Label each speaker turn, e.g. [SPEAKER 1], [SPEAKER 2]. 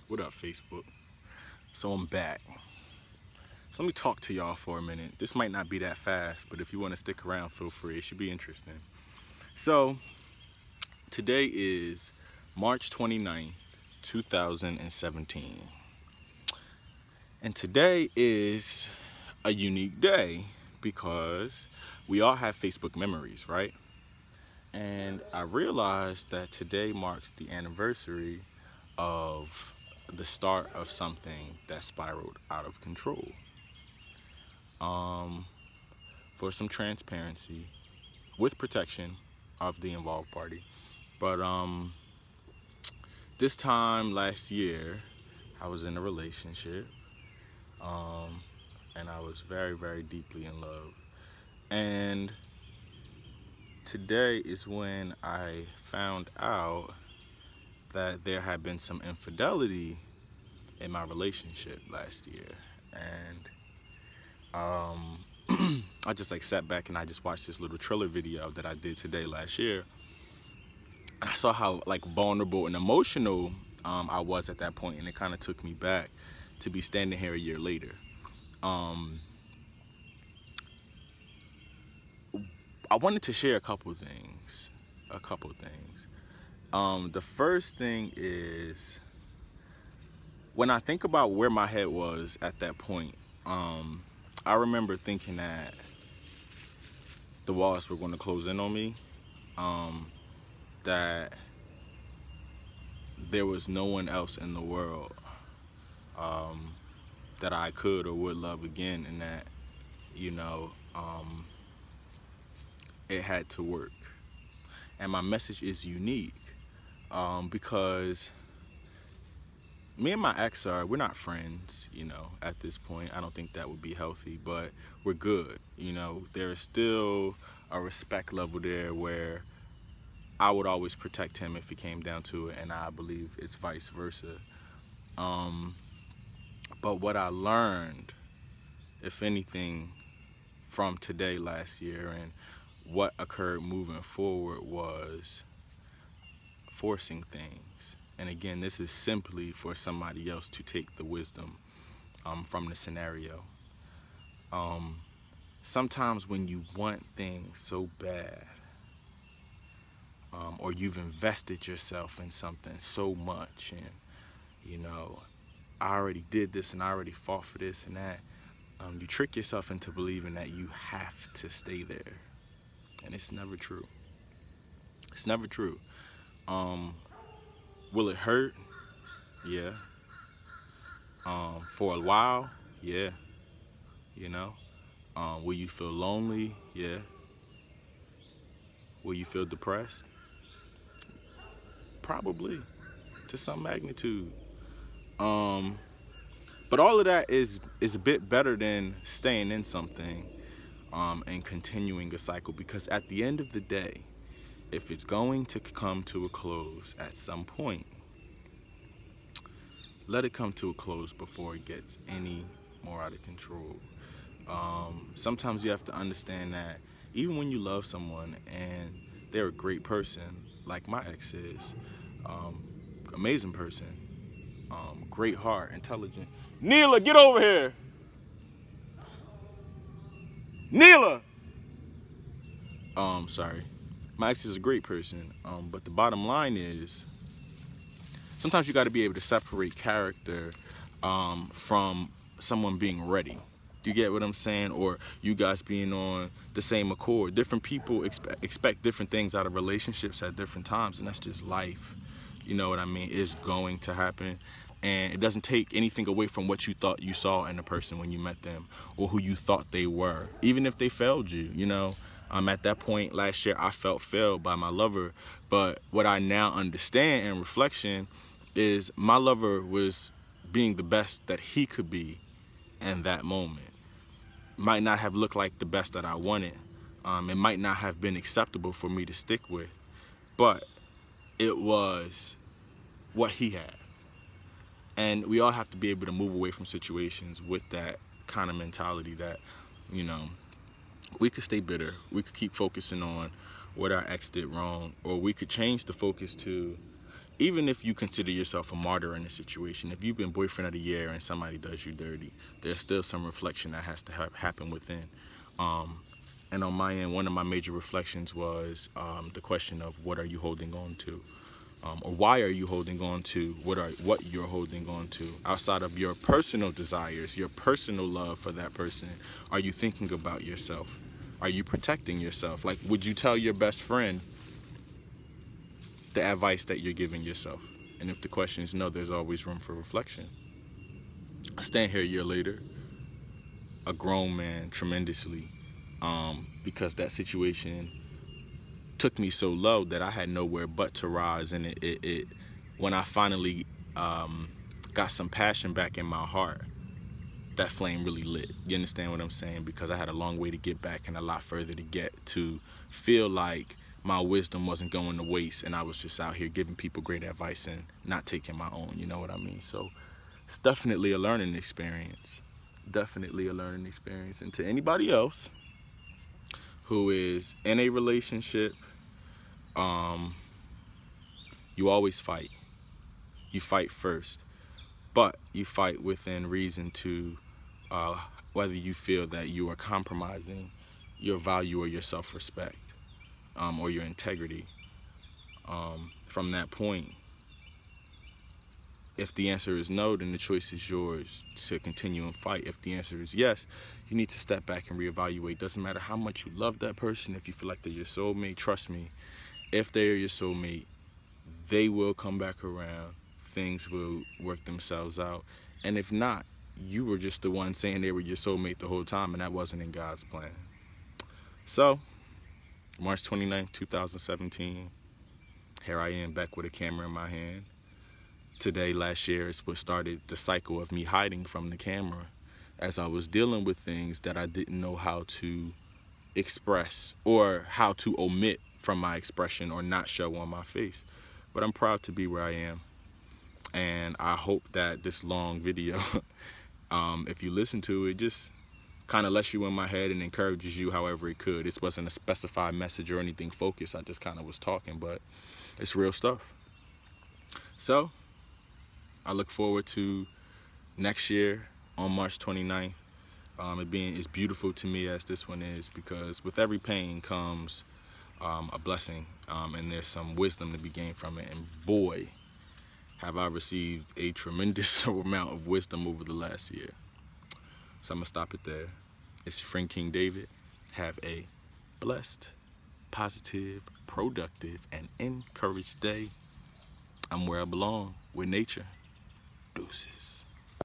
[SPEAKER 1] What up, Facebook? So I'm back. So let me talk to y'all for a minute. This might not be that fast, but if you want to stick around, feel free. It should be interesting. So today is March 29th, 2017. And today is a unique day because we all have Facebook memories, right? And I realized that today marks the anniversary of the start of something that spiraled out of control. For some transparency, with protection of the involved party. But this time last year, I was in a relationship, and I was very, very deeply in love. And today is when I found out that there had been some infidelity in my relationship last year. And I just sat back and I just watched this little trailer video that I did today last year. And I saw how vulnerable and emotional I was at that point, and it kind of took me back to be standing here a year later. I wanted to share a couple things. The first thing is, when I think about where my head was at that point, I remember thinking that the walls were going to close in on me, that there was no one else in the world that I could or would love again, and that, it had to work. And my message is unique because me and my ex we're not friends, at this point. I don't think that would be healthy, but we're good. There's still a respect level there where I would always protect him if it came down to it, and I believe it's vice versa. But what I learned, if anything, from today last year and what occurred moving forward was forcing things. And again, this is simply for somebody else to take the wisdom from the scenario. Sometimes when you want things so bad, or you've invested yourself in something so much, and I already did this and I already fought for this and that, you trick yourself into believing that you have to stay there. And it's never true. It's never true. Will it hurt? Yeah. For a while? Yeah. Will you feel lonely? Yeah. Will you feel depressed? Probably, to some magnitude. But all of that is a bit better than staying in something and continuing a cycle, because at the end of the day, if it's going to come to a close at some point, let it come to a close before it gets any more out of control. Sometimes you have to understand that even when you love someone and they're a great person, like my ex is, amazing person, great heart, intelligent. Neela, get over here. Neela! Sorry. My ex is a great person, but the bottom line is, sometimes you got to be able to separate character from someone being ready. Do you get what I'm saying? Or you guys being on the same accord. Different people expect different things out of relationships at different times, and that's just life. You know what I mean? It's going to happen. And it doesn't take anything away from what you thought you saw in a person when you met them, or who you thought they were, even if they failed you, At that point last year, I felt failed by my lover. But what I now understand in reflection is my lover was being the best that he could be in that moment. Might not have looked like the best that I wanted. It might not have been acceptable for me to stick with, but it was what he had. And we all have to be able to move away from situations with that kind of mentality that, we could stay bitter. We could keep focusing on what our ex did wrong, or we could change the focus to, even if you consider yourself a martyr in a situation, if you've been boyfriend of the year and somebody does you dirty, there's still some reflection that has to happen within. And on my end, one of my major reflections was the question of what are you holding on to? Or why are you holding on to what you're holding on to? Outside of your personal desires, your personal love for that person, are you thinking about yourself? Are you protecting yourself? Like, would you tell your best friend the advice that you're giving yourself? And if the question is no, there's always room for reflection. I stand here a year later, a grown man tremendously, because that situation took me so low that I had nowhere but to rise. And it when I finally got some passion back in my heart, that flame really lit. You understand what I'm saying? Because I had a long way to get back and a lot further to get to feel like my wisdom wasn't going to waste and I was just out here giving people great advice and not taking my own, you know what I mean? So it's definitely a learning experience. Definitely a learning experience. And to anybody else who is in a relationship, you always fight. You fight first, but you fight within reason to whether you feel that you are compromising your value or your self-respect or your integrity. From that point, if the answer is no, then the choice is yours to continue and fight. If the answer is yes, you need to step back and reevaluate. Doesn't matter how much you love that person, if you feel like they're your soulmate, trust me, if they're your soulmate, they will come back around. Things will work themselves out. And if not, you were just the one saying they were your soulmate the whole time, and that wasn't in God's plan. So, March 29th, 2017, here I am back with a camera in my hand. Today, last year, is what started the cycle of me hiding from the camera as I was dealing with things that I didn't know how to express or how to omit from my expression or not show on my face. But I'm proud to be where I am. And I hope that this long video, if you listen to it, just kind of lets you in my head and encourages you however it could. This wasn't a specified message or anything focused. I just kind of was talking, but it's real stuff. So I look forward to next year on March 29th. It being as beautiful to me as this one is, because with every pain comes a blessing, and there's some wisdom to be gained from it. And boy, have I received a tremendous amount of wisdom over the last year. So I'm gonna stop it there. It's your friend King David. Have a blessed, positive, productive, and encouraged day. I'm where I belong, with nature. Deuces.